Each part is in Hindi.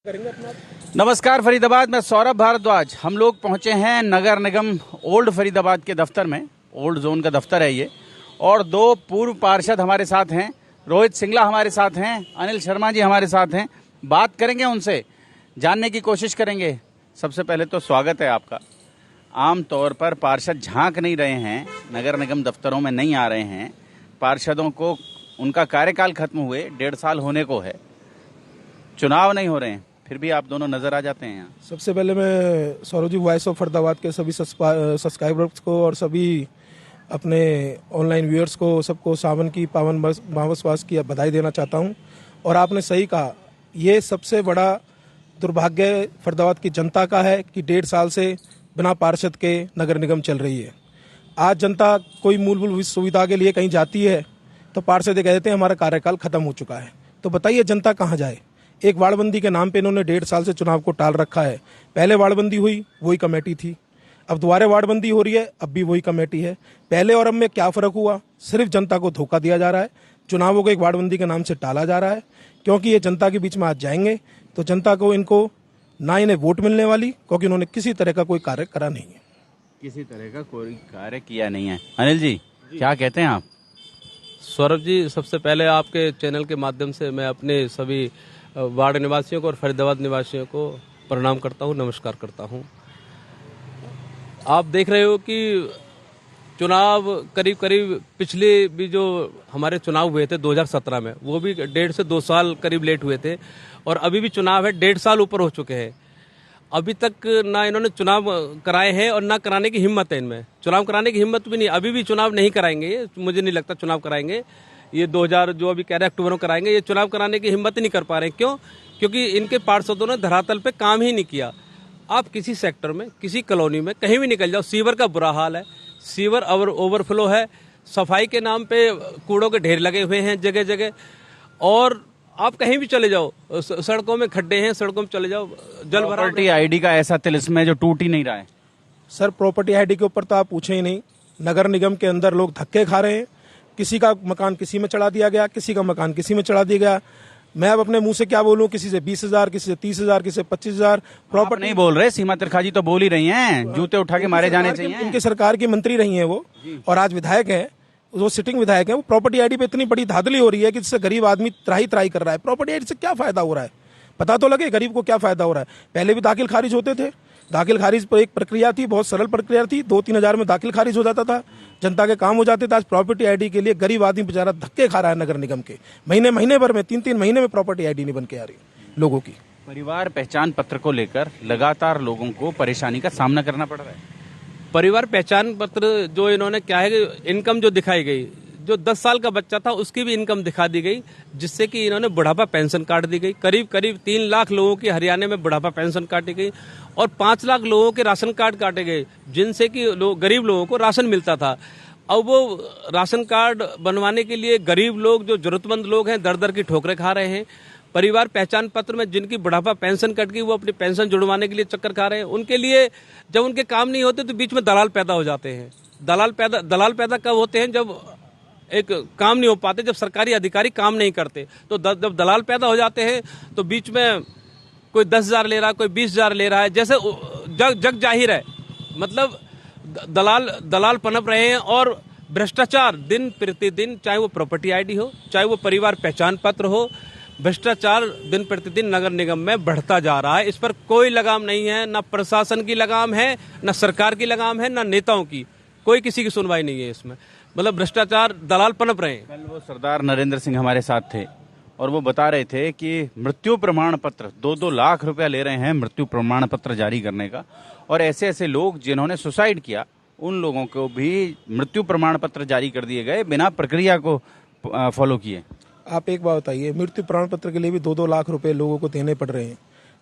करेंगे अपना। नमस्कार फरीदाबाद, मैं सौरभ भारद्वाज। हम लोग पहुंचे हैं नगर निगम ओल्ड फरीदाबाद के दफ्तर में। ओल्ड जोन का दफ्तर है ये, और दो पूर्व पार्षद हमारे साथ हैं। रोहित सिंगला हमारे साथ हैं, अनिल शर्मा जी हमारे साथ हैं। बात करेंगे उनसे, जानने की कोशिश करेंगे। सबसे पहले तो स्वागत है आपका। आम तौर पर पार्षद झांक नहीं रहे हैं, नगर निगम दफ्तरों में नहीं आ रहे हैं। पार्षदों को उनका कार्यकाल खत्म हुए 1.5 साल होने को है, चुनाव नहीं हो रहे हैं, फिर भी आप दोनों नजर आ जाते हैं यहाँ। सबसे पहले मैं सौरभ जी वॉइस ऑफ फरीदाबाद के सभी सब्सक्राइबर्स को और सभी अपने ऑनलाइन व्यूअर्स को, सबको सावन की पावन मावसवास की बधाई देना चाहता हूँ। और आपने सही कहा, ये सबसे बड़ा दुर्भाग्य फरीदाबाद की जनता का है कि 1.5 साल से बिना पार्षद के नगर निगम चल रही है। आज जनता कोई मूलभूत सुविधा के लिए कहीं जाती है तो पार्षद कहते हैं हमारा कार्यकाल खत्म हो चुका है। तो बताइए जनता कहाँ जाए। एक वार्डबंदी के नाम पे इन्होंने 1.5 साल से चुनाव को टाल रखा है। पहले वार्डबंदी हुई वही कमेटी थी, अब दोबारा वार्डबंदी हो रही है, अब भी वही कमेटी है। पहले और अब में क्या फर्क हुआ? सिर्फ जनता को धोखा दिया जा रहा है। चुनावों को एक वार्डबंदी के नाम से टाला जा रहा है, क्योंकि ये जनता के बीच में आज जाएंगे तो जनता को इनको ना इन्हें वोट मिलने वाली, क्योंकि उन्होंने किसी तरह का कोई कार्य करा नहीं है। किसी तरह का कोई कार्य किया नहीं है। अनिल जी, क्या कहते हैं आप? सौरभ जी, सबसे पहले आपके चैनल के माध्यम से मैं अपने सभी वार्ड निवासियों को और फरीदाबाद निवासियों को प्रणाम करता हूं, नमस्कार करता हूं। आप देख रहे हो कि चुनाव करीब करीब पिछले भी जो हमारे चुनाव हुए थे 2017 में, वो भी 1.5 से 2 साल करीब लेट हुए थे, और अभी भी चुनाव है 1.5 साल ऊपर हो चुके हैं। अभी तक ना इन्होंने चुनाव कराए हैं और ना कराने की हिम्मत है इनमें। चुनाव कराने की हिम्मत भी नहीं, अभी भी चुनाव नहीं कराएंगे ये, मुझे नहीं लगता चुनाव कराएंगे ये। 2000 जो अभी कह रहे हैं अक्टूबर में कराएंगे, ये चुनाव कराने की हिम्मत ही नहीं कर पा रहे हैं। क्यों? क्योंकि इनके पार्षदों ने धरातल पे काम ही नहीं किया। आप किसी सेक्टर में, किसी कॉलोनी में कहीं भी निकल जाओ, सीवर का बुरा हाल है, सीवर ओवरफ्लो है, सफाई के नाम पे कूड़ों के ढेर लगे हुए हैं जगह जगह। और आप कहीं भी चले जाओ, सड़कों में खड्डे हैं, सड़कों में चले जाओ, जल भरा। प्रॉपर्टी आईडी का ऐसा तिलिस्म है जो टूट ही नहीं रहा है। सर, प्रॉपर्टी आईडी के ऊपर तो आप पूछे ही नहीं। नगर निगम के अंदर लोग धक्के खा रहे हैं। किसी का मकान किसी में चढ़ा दिया गया, किसी का मकान किसी में चढ़ा दिया गया। मैं अब अपने मुंह से क्या बोलूं? किसी से 20,000, किसी से 30,000, किसी से 25,000 प्रॉपर्टी नहीं बोल रहे। सीमा त्रिखा जी तो बोल ही रही हैं, जूते उठा के मारे जाने चाहिए। इनकी सरकार की मंत्री रही हैं वो, और आज विधायक हैं, वो सिटिंग विधायक हैं। वो प्रॉपर्टी आईडी पे इतनी बड़ी धांधली हो रही है कि जिससे गरीब आदमी त्राही त्राही कर रहा है। प्रॉपर्टी आईडी से क्या फायदा हो रहा है? पता तो लगे गरीब को क्या फायदा हो रहा है। पहले भी दाखिल खारिज होते थे। दाखिल खारिज पर एक प्रक्रिया थी, बहुत सरल प्रक्रिया थी, 2-3 हजार में दाखिल खारिज हो जाता था, जनता के काम हो जाते थे। आज प्रॉपर्टी आईडी के लिए गरीब आदमी बेचारा धक्के खा रहा है नगर निगम के। महीने भर में 3-3 महीने में प्रॉपर्टी आईडी नहीं बन के आ रही लोगों की। परिवार पहचान पत्र को लेकर लगातार लोगों को परेशानी का सामना करना पड़ रहा है। परिवार पहचान पत्र जो इन्होंने क्या है कि इनकम जो दिखाई गई, जो 10 साल का बच्चा था उसकी भी इनकम दिखा दी गई, जिससे कि इन्होंने बुढ़ापा पेंशन काट दी गई। करीब करीब 3 लाख लोगों की हरियाणा में बुढ़ापा पेंशन काटी गई, और 5 लाख लोगों के राशन कार्ड काटे गए, जिनसे कि गरीब लोगों को राशन मिलता था। अब वो राशन कार्ड बनवाने के लिए गरीब लोग, जो जरूरतमंद लोग हैं, दर दर की ठोकरें खा रहे हैं। परिवार पहचान पत्र में जिनकी बुढ़ापा पेंशन कट गई, वो अपनी पेंशन जुड़वाने के लिए चक्कर खा रहे हैं। उनके लिए जब उनके काम नहीं होते तो बीच में दलाल पैदा हो जाते हैं। दलाल पैदा कब होते हैं? जब एक काम नहीं हो पाते, जब सरकारी अधिकारी काम नहीं करते। तो जब दलाल पैदा हो जाते हैं तो बीच में कोई 10,000 ले रहा है, कोई 20,000 ले रहा है, जैसे जग जाहिर है। मतलब दलाल पनप रहे हैं, और भ्रष्टाचार दिन प्रतिदिन, चाहे वो प्रॉपर्टी आईडी हो, चाहे वो परिवार पहचान पत्र हो, भ्रष्टाचार दिन प्रतिदिन नगर निगम में बढ़ता जा रहा है। इस पर कोई लगाम नहीं है, ना प्रशासन की लगाम है, ना सरकार की लगाम है, ना नेताओं की। कोई किसी की सुनवाई नहीं है इसमें। मतलब भ्रष्टाचार, दलाल पनप रहे हैं। कल वो सरदार नरेंद्र सिंह हमारे साथ थे, और वो बता रहे थे कि मृत्यु प्रमाण पत्र 2-2 लाख रुपया ले रहे हैं मृत्यु प्रमाण पत्र जारी करने का। और ऐसे ऐसे लोग जिन्होंने सुसाइड किया, उन लोगों को भी मृत्यु प्रमाण पत्र जारी कर दिए गए बिना प्रक्रिया को फॉलो किए। आप एक बात बताइए, मृत्यु प्रमाण पत्र के लिए भी 2-2 लाख रुपए लोगों को देने पड़ रहे हैं।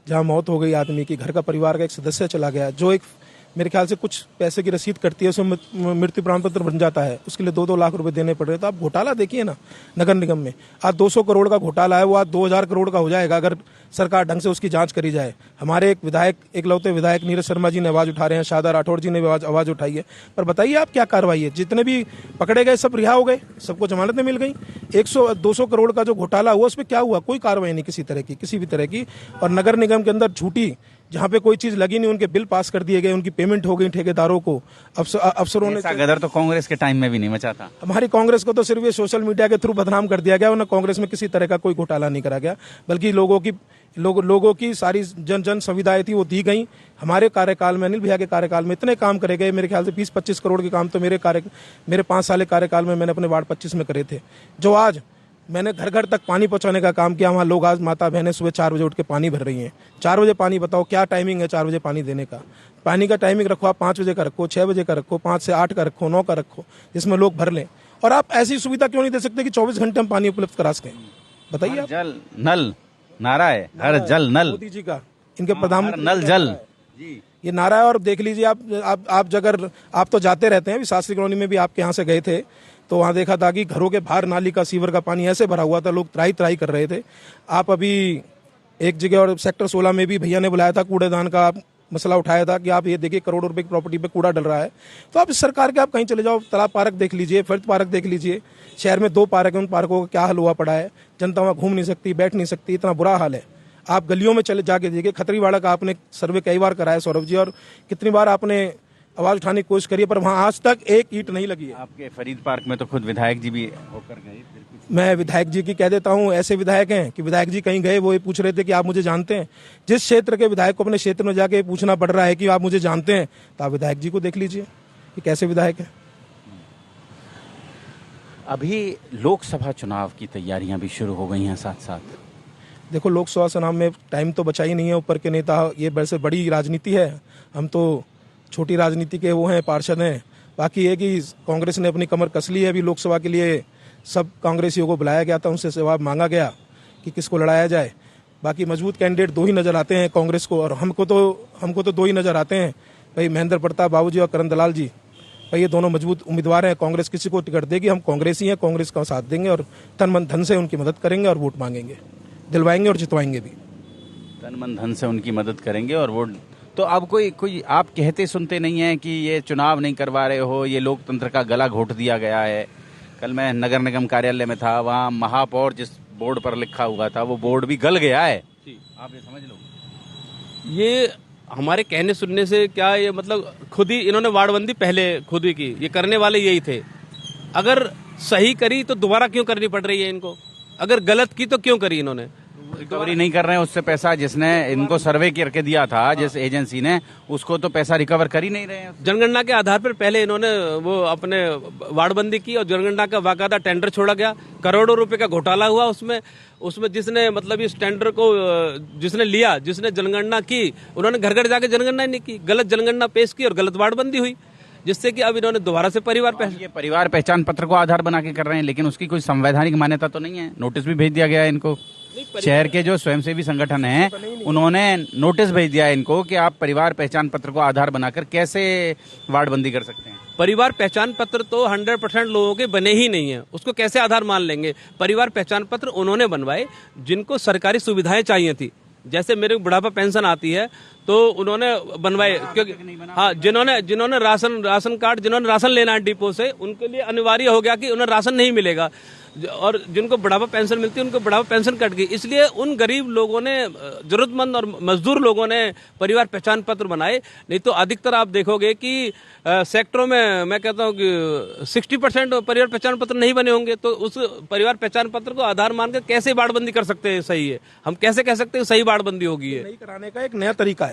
जहां मौत हो गई आदमी की, घर का परिवार का एक सदस्य चला गया, जो एक मेरे ख्याल से कुछ पैसे की रसीद कटती है, उसमें मृत्यु प्रमाण पत्र बन जाता है, उसके लिए 2-2 लाख रुपए देने पड़ रहे हैं। तो आप घोटाला देखिए ना, नगर निगम में आज 200 करोड़ का घोटाला है, वो आज 2000 करोड़ का हो जाएगा अगर सरकार ढंग से उसकी जांच करी जाए। हमारे एक विधायक, एकलौते विधायक नीरज शर्मा जी ने आवाज उठा रहे हैं, शारदा राठौड़ जी ने भी आवाज उठाई है, पर बताइए आप क्या कार्रवाई है? जितने भी पकड़े गए सब रिहा हो गए, सबको जमानतें मिल गई। 100-200 करोड़ का जो घोटाला हुआ उसमें क्या हुआ? कोई कार्रवाई नहीं किसी तरह की, किसी भी तरह की। और नगर निगम के अंदर झूठी, जहां पे कोई चीज लगी नहीं, उनके बिल पास कर दिए गए, उनकी पेमेंट हो गई ठेकेदारों को, अफसरों ने। ऐसा गदर तो कांग्रेस के टाइम में भी नहीं मचा था। हमारी कांग्रेस को तो सिर्फ ये सोशल मीडिया के थ्रू बदनाम कर दिया गया, उन्हें कांग्रेस में किसी तरह का कोई घोटाला नहीं करा गया, बल्कि लोगों की सारी जन सुविधाएं थी वो दी गई। हमारे कार्यकाल में, अनिल भैया के कार्यकाल में इतने काम करे गए, मेरे ख्याल से 20-25 करोड़ के काम तो मेरे 5 साल के कार्यकाल में मैंने अपने वार्ड 25 में करे थे। जो आज मैंने घर घर तक पानी पहुंचाने का काम किया, वहाँ लोग आज माता बहनें सुबह 4 बजे उठ के पानी भर रही हैं। 4 बजे पानी, बताओ क्या टाइमिंग है 4 बजे पानी देने का? पानी का टाइमिंग रखो आप 5 बजे का रखो, 6 बजे का रखो, 5 से 8 का रखो, 9 का रखो, जिसमें लोग भर लें। और आप ऐसी सुविधा क्यों नहीं दे सकते कि 24 घंटे हम पानी उपलब्ध करा सकें? बताइए आप। जल नल नारा है, हर जल नल, मोदी जी का, इनके प्रधानमंत्री नल जल जी, ये नारा है। और देख लीजिए आप अगर आप तो जाते रहते हैं, अभी शास्त्री कॉलोनी में भी आपके यहाँ से गए थे तो वहाँ देखा था कि घरों के बाहर नाली का, सीवर का पानी ऐसे भरा हुआ था, लोग त्राही कर रहे थे। आप अभी एक जगह और सेक्टर 16 में भी भैया ने बुलाया था, कूड़ेदान का मसला उठाया था कि आप ये देखिए करोड़ों रुपए की प्रॉपर्टी पे कूड़ा डल रहा है। तो आप इस सरकार के आप कहीं चले जाओ, तालाब पार्क देख लीजिए, फर्द पार्क देख लीजिए, शहर में 2 पार्क है, उन पार्कों का क्या हाल हुआ पड़ा है। जनता वहाँ घूम नहीं सकती, बैठ नहीं सकती, इतना बुरा हाल है। आप गलियों में चले जाके देखिए, खतरीवाड़ा का आपने सर्वे कई बार कराया सौरभ जी, और कितनी बार आपने आवाज उठाने की कोशिश करी है, पर वहाँ आज तक एक ईंट नहीं लगी है। आपके फरीद पार्क में तो खुद विधायक जी भी होकर गए। मैं विधायक जी की कह देता हूँ, ऐसे विधायक हैं कि विधायक जी कहीं गए, वो ये पूछ रहे थे कि आप मुझे जानते हैं। जिस क्षेत्र के विधायक को अपने क्षेत्र में जाके पूछना पड़ रहा है कि आप मुझे जानते हैं, तो आप विधायक जी को देख लीजिए कि कैसे विधायक है। अभी लोकसभा चुनाव की तैयारियां भी शुरू हो गई हैं साथ साथ। देखो, लोकसभा चुनाव में टाइम तो बचा ही नहीं है। ऊपर के नेता, ये वैसे बड़ी राजनीति है, हम तो छोटी राजनीति के वो हैं, पार्षद हैं। बाकी ये कि कांग्रेस ने अपनी कमर कस ली है। अभी लोकसभा के लिए सब कांग्रेसियों को बुलाया गया था, उनसे जवाब मांगा गया कि किसको लड़ाया जाए। बाकी मजबूत कैंडिडेट 2 ही नजर आते हैं कांग्रेस को, और हमको तो 2 ही नजर आते हैं भाई, महेंद्र प्रताप बाबू जी और करण दलाल जी। भाई ये दोनों मजबूत उम्मीदवार हैं। कांग्रेस किसी को टिकट देगी, हम कांग्रेसी हैं, कांग्रेस का साथ देंगे और तन मन धन से उनकी मदद करेंगे और वोट मांगेंगे, दिलवाएंगे और जितवाएंगे भी। तन मन धन से उनकी मदद करेंगे और वोट। तो अब कोई आप कहते सुनते नहीं है कि ये चुनाव नहीं करवा रहे हो, ये लोकतंत्र का गला घोट दिया गया है। कल मैं नगर निगम कार्यालय में था, वहाँ महापौर जिस बोर्ड पर लिखा हुआ था वो बोर्ड भी गल गया है। आप ये समझ लो, ये हमारे कहने सुनने से क्या, ये मतलब खुद ही इन्होंने वार्डबंदी पहले खुद ही की, ये करने वाले यही थे। अगर सही करी तो दोबारा क्यों करनी पड़ रही है इनको? अगर गलत की तो क्यों करी इन्होंने? रिकवरी नहीं कर रहे हैं उससे पैसा, जिसने इनको सर्वे करके दिया था, जिस एजेंसी ने, उसको तो पैसा रिकवर कर ही नहीं रहे हैं। जनगणना के आधार पर पहले इन्होंने वो अपने वार्डबंदी की और जनगणना का बाकायदा टेंडर छोड़ा गया, करोड़ों रुपए का घोटाला हुआ उसमें जिसने मतलब इस टेंडर को जिसने लिया, जिसने जनगणना की, उन्होंने घर घर जाके जनगणना नहीं की, गलत जनगणना पेश की और गलत वार्डबंदी हुई, जिससे कि अब इन्होंने दोबारा से परिवार पहचान पत्र को आधार बना के कर रहे हैं, लेकिन उसकी कोई संवैधानिक मान्यता तो नहीं है। नोटिस भी भेज दिया गया है इनको। शहर के जो स्वयंसेवी संगठन हैं उन्होंने नोटिस भेज दिया है इनको कि आप परिवार पहचान पत्र को आधार बनाकर कैसे वार्डबंदी कर सकते हैं। परिवार पहचान पत्र तो 100% लोगों के बने ही नहीं है, उसको कैसे आधार मान लेंगे? परिवार पहचान पत्र उन्होंने बनवाए जिनको सरकारी सुविधाएं चाहिए थी। जैसे मेरे को बुढ़ापा पेंशन आती है तो उन्होंने बनवाए, क्योंकि हाँ, जिन्होंने राशन कार्ड, जिन्होंने राशन लेना है डिपो से, उनके लिए अनिवार्य हो गया कि उन्हें राशन नहीं मिलेगा, और जिनको बुढ़ापा पेंशन मिलती है उनको बुढ़ापा पेंशन कट गई। इसलिए उन गरीब लोगों ने, जरूरतमंद और मजदूर लोगों ने परिवार पहचान पत्र बनाए। नहीं तो अधिकतर आप देखोगे कि सेक्टरों में मैं कहता हूँ कि 60% परिवार पहचान पत्र नहीं बने होंगे। तो उस परिवार पहचान पत्र को आधार मानकर कैसे बाड़बंदी कर सकते हैं? सही है, हम कैसे कह सकते हैं सही बाड़बंदी होगी? है नहीं कराने का एक नया तरीका है,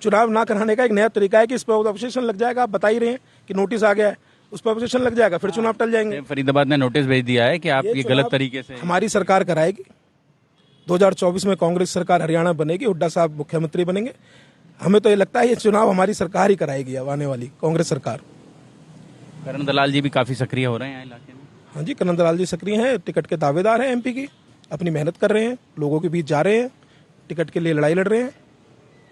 चुनाव ना कराने का एक नया तरीका है कि इस पर ऑब्जेक्शन लग जाएगा। आप बता ही रहे हैं कि नोटिस आ गया है, उस पर ऑब्जेक्शन लग जाएगा, फिर चुनाव टल जाएंगे। फरीदाबाद ने नोटिस भेज दिया है कि आप ये गलत तरीके से। हमारी सरकार कराएगी, 2024 में कांग्रेस सरकार हरियाणा बनेगी, हुड्डा साहब मुख्यमंत्री बनेंगे। हमें तो ये लगता है ये चुनाव हमारी सरकार ही कराएगी, अब आने वाली कांग्रेस सरकार। करण दलाल जी भी काफी सक्रिय हो रहे हैं इलाके में। हाँ जी, करण दलाल जी सक्रिय हैं, टिकट के दावेदार हैं एमपी की, अपनी मेहनत कर रहे हैं, लोगों के बीच जा रहे हैं, टिकट के लिए लड़ाई लड़ रहे हैं।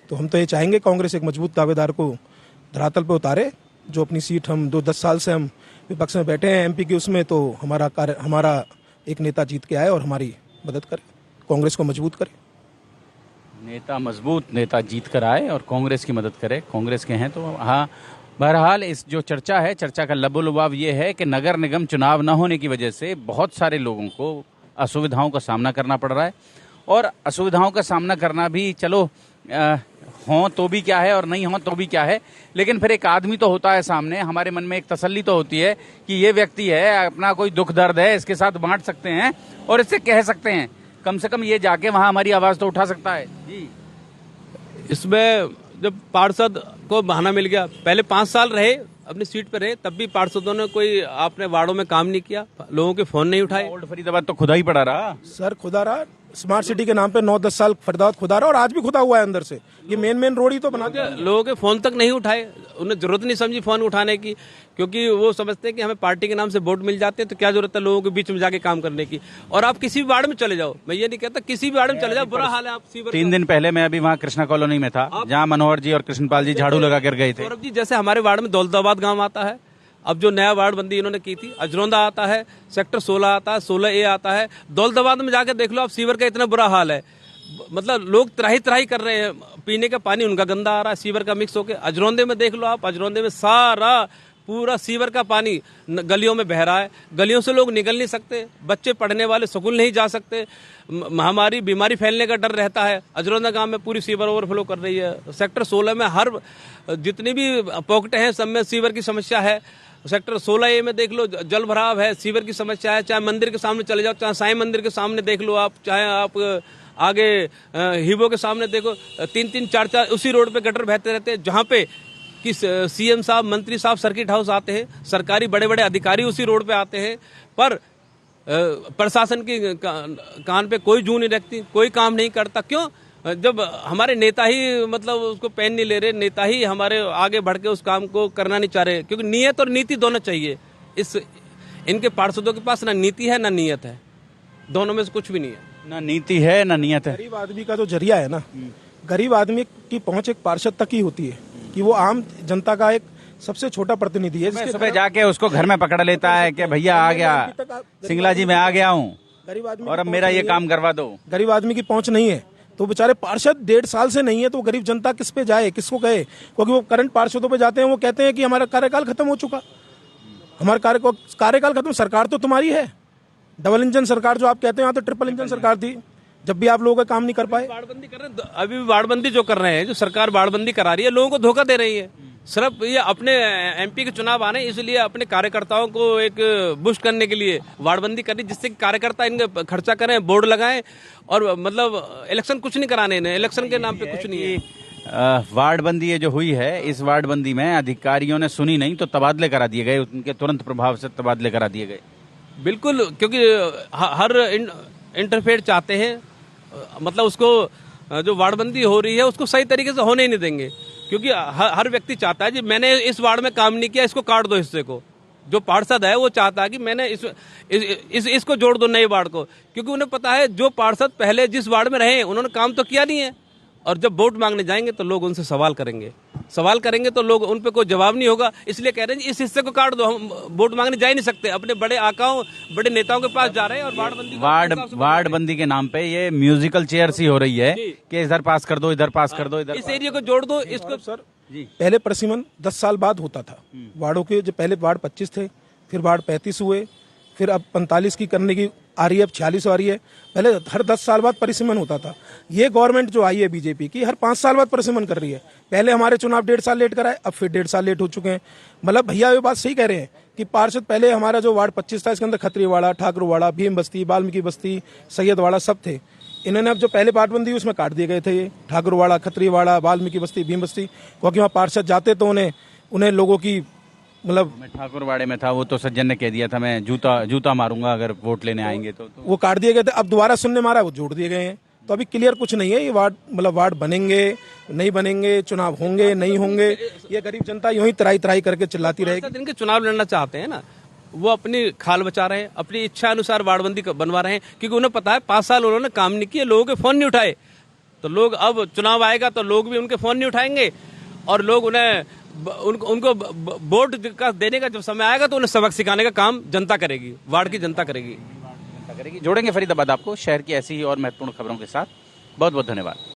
तो हम तो ये चाहेंगे कांग्रेस एक मजबूत दावेदार को धरातल पर उतारे, जो अपनी सीट हम 10 साल से हम विपक्ष में बैठे हैं एमपी की, उसमें तो हमारा एक नेता जीत के आए और हमारी मदद करे, कांग्रेस को मजबूत करे। नेता मजबूत, नेता जीत कर आए और कांग्रेस की मदद करे, कांग्रेस के हैं तो हाँ। बहरहाल इस जो चर्चा है, चर्चा का लबोलुबाव ये है कि नगर निगम चुनाव न होने की वजह से बहुत सारे लोगों को असुविधाओं का सामना करना पड़ रहा है। और असुविधाओं का सामना करना भी चलो हों तो भी क्या है और नहीं हों तो भी क्या है, लेकिन फिर एक आदमी तो होता है सामने, हमारे मन में एक तसल्ली तो होती है कि ये व्यक्ति है, अपना कोई दुख दर्द है, इसके साथ बांट सकते हैं और इससे कह सकते हैं, कम से कम ये जाके वहां हमारी आवाज तो उठा सकता है जी। इसमें जब पार्षद को बहाना मिल गया, पहले 5 साल रहे अपनी सीट पर रहे, तब भी पार्षदों ने कोई आपने वार्डों में काम नहीं किया, लोगों के फोन नहीं उठाए। ओल्ड फरीदाबाद तो खुदा ही पड़ा रहा सर, खुदा रहा। स्मार्ट सिटी के नाम पे 9-10 साल फरीदाबाद खुदा रहा और आज भी खुदा हुआ है अंदर से। ये मेन रोड ही तो बना दिया। लोगों के फोन तक नहीं उठाए, उन्हें जरूरत नहीं समझी फोन उठाने की, क्योंकि वो समझते हैं कि हमें पार्टी के नाम से वोट मिल जाते हैं, तो क्या जरूरत है लोगों के बीच में जाके काम करने की। और आप किसी भी वार्ड में चले जाओ, मैं ये नहीं कहता किसी भी वार्ड में चले जाओ, बुरा हाल है। आप 3 दिन पहले मैं अभी वहाँ कृष्णा कॉलोनी में था, जहाँ मनोहर जी और कृष्णपाल जी झाड़ू लगा कर गए थे। सौरभ जी, जैसे हमारे वार्ड में दौलताबाद गांव आता है, अब जो नया वार्ड बंदी इन्होंने की थी, अजरौंदा आता है, सेक्टर 16 आता है, 16A आता है, दौलताबाद में जाकर देख लो आप, सीवर का इतना बुरा हाल है। मतलब लोग त्राही त्राही कर रहे हैं, पीने का पानी उनका गंदा आ रहा है सीवर का मिक्स होकर। अजरौंदे में देख लो आप, अजरौंदे में सारा पूरा सीवर का पानी गलियों में बह रहा है, गलियों से लोग निकल नहीं सकते, बच्चे पढ़ने वाले स्कूल नहीं जा सकते, महामारी बीमारी फैलने का डर रहता है। अजरौंदा गांव में पूरी सीवर ओवरफ्लो कर रही है। सेक्टर 16 में हर जितनी भी पॉकेटें हैं सब में सीवर की समस्या है। सेक्टर 16A में देख लो जल भराव है, सीवर की समस्या है। चाहे मंदिर के सामने चले जाओ, चाहे साईं मंदिर के सामने देख लो आप, चाहे आप आगे हिबो के सामने देखो, 3-3, 4-4 उसी रोड पे गटर बहते रहते हैं, जहाँ पे कि सीएम साहब, मंत्री साहब सर्किट हाउस आते हैं, सरकारी बड़े बड़े अधिकारी उसी रोड पे आते हैं, पर प्रशासन की कान पे कोई जू नहीं रखती, कोई काम नहीं करता। क्यों? जब हमारे नेता ही मतलब उसको पेन नहीं ले रहे, नेता ही हमारे आगे बढ़ के उस काम को करना नहीं चाह रहे, क्योंकि नियत और नीति दोनों चाहिए। इनके पार्षदों के पास ना नीति है ना नियत है, दोनों में से कुछ भी नहीं है। ना नीति है ना नियत है। गरीब आदमी का जो जरिया है ना, गरीब आदमी की पहुंच एक पार्षद तक ही होती है, कि वो आम जनता का एक सबसे छोटा प्रतिनिधि है। सुबह जाके उसको घर में पकड़ लेता है कि भैया आ गया, सिंगला जी मैं आ गया हूँ गरीब आदमी और अब मेरा ये काम करवा दो। गरीब आदमी की पहुंच नहीं है, तो बेचारे पार्षद 1.5 साल से नहीं है, तो गरीब जनता किस पे जाए, किसको कहे? क्योंकि वो करंट पार्षदों पे जाते हैं, वो कहते हैं कि हमारा कार्यकाल खत्म हो चुका, हमारा कार्यकाल खत्म। सरकार तो तुम्हारी है, डबल इंजन सरकार जो आप कहते हैं, यहाँ तो ट्रिपल इंजन सरकार थी, जब भी आप लोगों का काम नहीं कर पाए। बाड़बंदी कर रहे हैं, अभी भी बाड़बंदी जो कर रहे हैं, जो सरकार बाड़बंदी करा रही है, लोगों को धोखा दे रही है। सिर्फ ये अपने एमपी के चुनाव आने, इसलिए अपने कार्यकर्ताओं को एक बुश करने के लिए वार्डबंदी करनी, जिससे कार्यकर्ता इनके खर्चा करें, बोर्ड लगाएं, और मतलब इलेक्शन कुछ नहीं कराने इन्हें, इलेक्शन के नाम पे कुछ नहीं है। वार्डबंदी ये जो हुई है, इस वार्डबंदी में अधिकारियों ने सुनी नहीं तो तबादले करा दिए गए, उनके तुरंत प्रभाव से तबादले करा दिए गए। बिल्कुल, क्योंकि हर इंटरफेयर चाहते हैं, मतलब उसको जो वार्डबंदी हो रही है उसको सही तरीके से होने ही नहीं देंगे, क्योंकि हर व्यक्ति चाहता है जी मैंने इस वार्ड में काम नहीं किया, इसको काट दो हिस्से को। जो पार्षद है वो चाहता है कि मैंने इसको जोड़ दो नए वार्ड को, क्योंकि उन्हें पता है जो पार्षद पहले जिस वार्ड में रहे उन्होंने काम तो किया नहीं है, और जब वोट मांगने जाएंगे तो लोग उनसे सवाल करेंगे तो लोग उन पे कोई जवाब नहीं होगा, इसलिए कह रहे हैं इस हिस्से को काट दो, हम वोट मांगने जा ही नहीं सकते। अपने बड़े आकाओं, बड़े नेताओं के पास जा रहे हैं, और वार्डबंदी के नाम पे ये म्यूजिकल चेयर सी हो रही है कि इधर पास कर दो, इधर पास कर दो, इधर इस एरिया को जोड़ दो, इसको। सर जी, पहले परिसीमन 10 साल बाद होता था वार्डों के, जो पहले वार्ड 25 थे, फिर वार्ड 35 हुए, फिर अब 45 की करने की आ रही है, अब 46 आ रही है। पहले हर 10 साल बाद परिसीमन होता था। ये गवर्नमेंट जो आई है बीजेपी की, हर 5 साल बाद परिसीमन कर रही है। पहले हमारे चुनाव 1.5 साल लेट कराए, अब फिर 1.5 साल लेट हो चुके हैं। मतलब भैया ये बात सही कह रहे हैं कि पार्षद पहले हमारा जो वार्ड 25 था, इसके अंदर खत्रीवाड़ा, ठाकुरवाड़ा, भीम बस्ती, वाल्मीकि बस्ती, सैयदवाड़ा सब थे। इन्होंने अब जो पहले पार्टबंदी उसमें काट दिए गए थे, ये ठाकुरवाड़ा, खत्रीवाड़ा, वाल्मीकि बस्ती, भीम बस्ती, क्योंकि वहाँ पार्षद जाते तो उन्हें लोगों की मतलब। मैं ठाकुरवाड़े में था, वो तो सज्जन ने कह दिया था मैं जूता मारूंगा अगर वोट लेने आएंगे तो वो काट दिए गए थे। अब दोबारा सुनने मारा, वो जोड़ दिए गए हैं। तो अभी क्लियर कुछ नहीं है, ये वार्ड बनेंगे नहीं बनेंगे, चुनाव होंगे नहीं होंगे, ये गरीब जनता यूं ही तराई करके चिल्लाती रहेगी। इनके चुनाव लड़ना चाहते हैं ना, वो अपनी खाल बचा रहे हैं, अपनी इच्छा अनुसार वार्डबंदी बनवा रहे हैं, क्योंकि उन्हें पता है 5 साल उन्होंने काम नहीं किया, लोगों के फोन नहीं उठाए, तो लोग अब चुनाव आएगा तो लोग भी उनके फोन नहीं उठाएंगे और लोग उनको वोट का देने का जब समय आएगा तो उन्हें सबक सिखाने का काम जनता करेगी, वार्ड की जनता करेगी। जोड़ेंगे फरीदाबाद आपको शहर की ऐसी ही और महत्वपूर्ण खबरों के साथ। बहुत बहुत धन्यवाद।